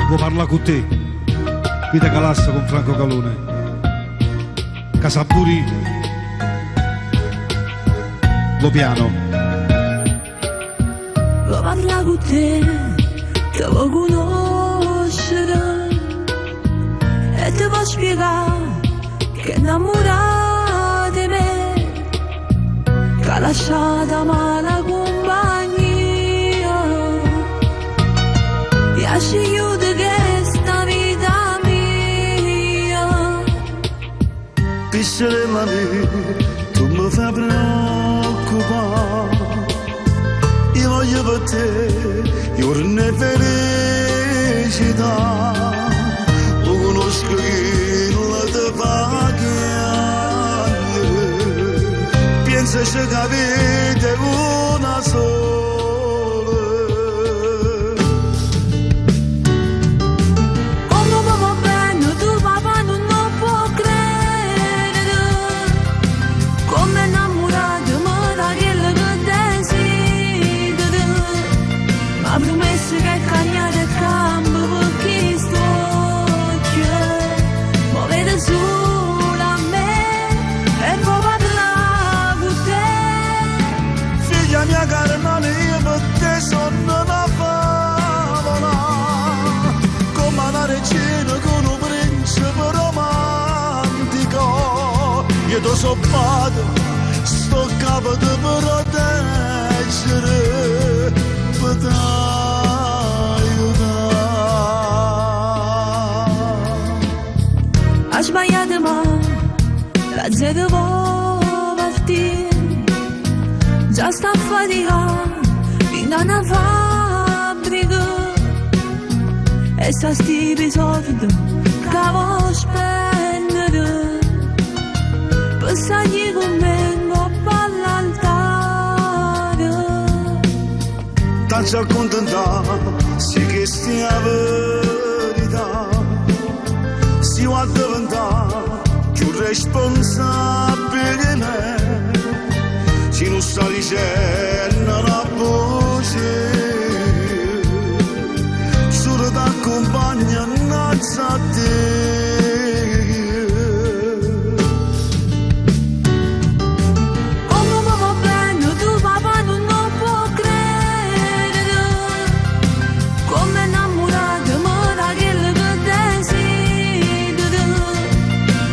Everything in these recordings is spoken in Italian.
Vuoi parlare con te? Vita Calassa con Franco Calone. Casaburi. Lo piano. Vuoi parlare con te? Ti vuoi conoscere e ti vuoi spiegare che è innamorata di me, che ha lasciato male compagnia e ha scegliuto che sta vita mia. Piccole mani, tu mi fai preoccupare. Io voglio per te giorni e felicità. Lo conosco chi la te fa chiamare. Pensaci che avete una sola. Oh mamma va bene, tu papà non lo può credere. Come innamorato ma da quello che desidero. Ma promesso che cagnare il campo perché sto occhio ma vede solo a me e poi parla con te. Figlia mia cara, non io per te sono una favola, come una regina con un principe romantico. Io ti so padre, sto capo di proteggere per t'aiutare. Ha sbagliato ma la zeta può partire. Già sta a faticare fino a una fabbrica e sta sti soldi che vuoi spendere per stargli con me all'altare. Tanto accontentare, sì che stia la verità. Si va a diventare più responsabile di me. Si non sta dicendo una voce, solo ti accompagna innanzi a te. Oh mamma va bene, tu papà non lo può credere. Come innamorato ma da quello che desidero.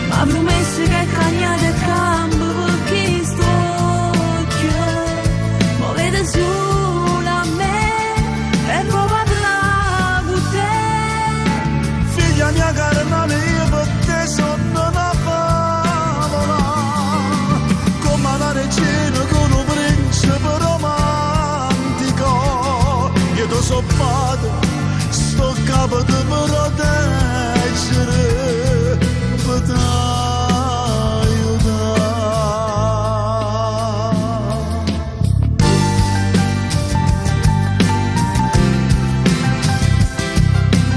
Ma promesso che cagnare il campo perché sto occhio ma vede solo a me e poi parla con te. Figlia mia cara, non io per te sono una favola, come una regina con un principe romantico. Io ti so padre, sto capo di proteggere per t'aiutare.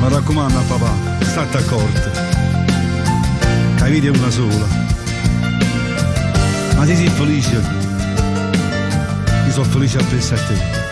Mi raccomando papà, state accorti. Che la vita è una sola. Ma se sei felice, io sono felice a pensare a te.